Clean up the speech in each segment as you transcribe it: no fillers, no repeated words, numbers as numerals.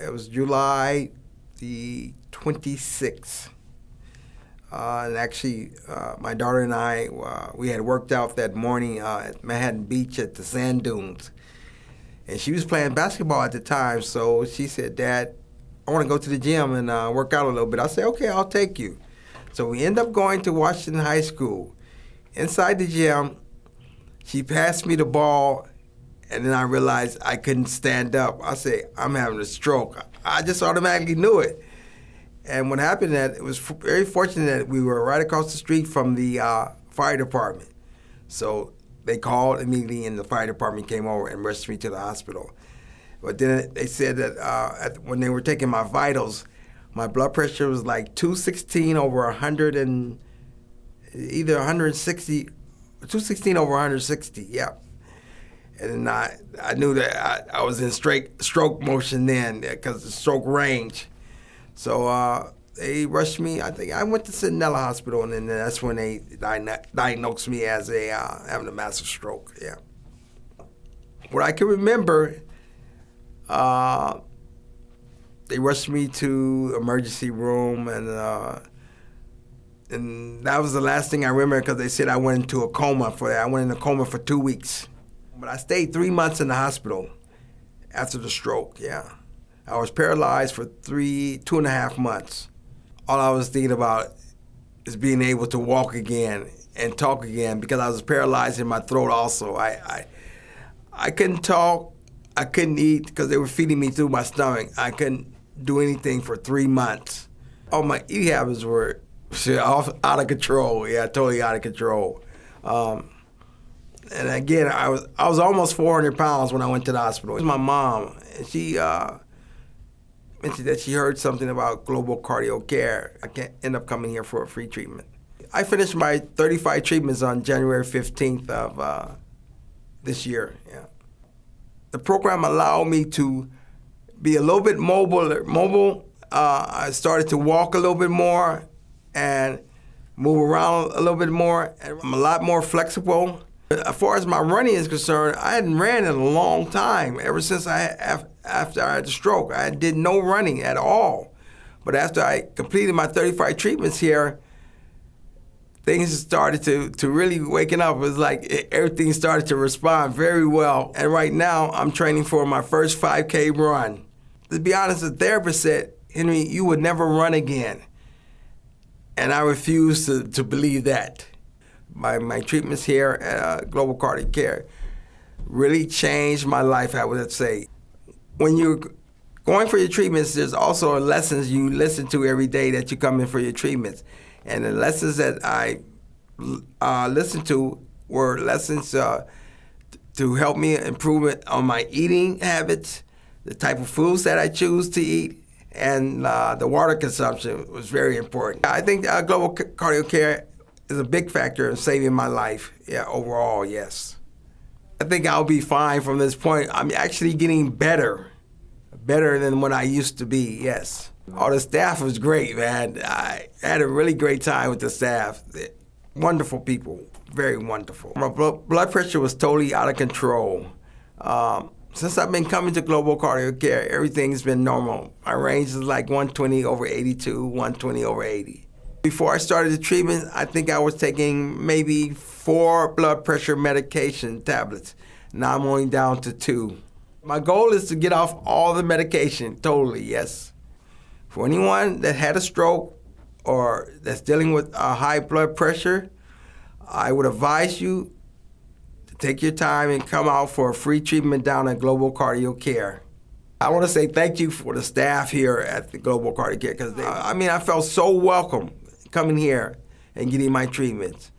It was July the 26th. And actually, my daughter and I, we had worked out that morning at Manhattan Beach at the sand dunes. And she was playing basketball at the time, so she said, "Dad, I want to go to the gym and work out a little bit." I said, "Okay, I'll take you." So we end up going to Washington High School. Inside the gym, she passed me the ball, and then I realized I couldn't stand up. I said, "I'm having a stroke." I just automatically knew it. And what happened that it was very fortunate that we were right across the street from the fire department. So they called immediately, and the fire department came over and rushed me to the hospital. But then they said that when they were taking my vitals, my blood pressure was like 216 over 100 and either 160, 216 over 160, yeah. And then I knew that I was in stroke motion then because of stroke range. So they rushed me. I think I went to Centinela Hospital, and then that's when they diagnosed me as having a massive stroke. Yeah. What I can remember, they rushed me to emergency room, and that was the last thing I remember because they said I went into a coma for that. I went in a coma for 2 weeks, but I stayed 3 months in the hospital after the stroke. Yeah. I was paralyzed for 2.5 months. All I was thinking about is being able to walk again and talk again because I was paralyzed in my throat also. I couldn't talk, I couldn't eat because they were feeding me through my stomach. I couldn't do anything for 3 months. All my eating habits were out of control, yeah, totally out of control. And again, I was almost 400 pounds when I went to the hospital. It was my mom, and she mentioned that she heard something about global cardio care. I can't end up coming here for a free treatment. I finished my 35 treatments on January 15th of this year. Yeah. The program allowed me to be a little bit mobile. I started to walk a little bit more and move around a little bit more. And I'm a lot more flexible. As far as my running is concerned, I hadn't ran in a long time. Ever since after I had the stroke, I did no running at all. But after I completed my 35 treatments here, things started to really waking up. It was like everything started to respond very well. And right now, I'm training for my first 5K run. To be honest, the therapist said, "Henry, you would never run again." And I refuse to believe that. My treatments here at Global Cardiac Care really changed my life, I would say. When you're going for your treatments, there's also lessons you listen to every day that you come in for your treatments. And the lessons that I listened to were lessons to help me improve on my eating habits, the type of foods that I choose to eat, and the water consumption was very important. I think Global Cardiac Care is a big factor in saving my life, yeah, overall, yes. I think I'll be fine from this point. I'm actually getting better than what I used to be, yes. Oh, the staff was great, man. I had a really great time with the staff. Wonderful people, very wonderful. My blood pressure was totally out of control. Since I've been coming to Global Cardiac Care, everything's been normal. My range is like 120 over 82, 120 over 80. Before I started the treatment, I think I was taking maybe 4 blood pressure medication tablets. Now I'm only down to 2. My goal is to get off all the medication, totally, yes. For anyone that had a stroke or that's dealing with high blood pressure, I would advise you to take your time and come out for a free treatment down at Global Cardiac Care. I want to say thank you for the staff here at the Global Cardiac Care because I felt so welcome coming here and getting my treatments.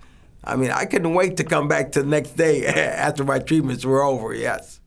I couldn't wait to come back to the next day after my treatments were over, yes.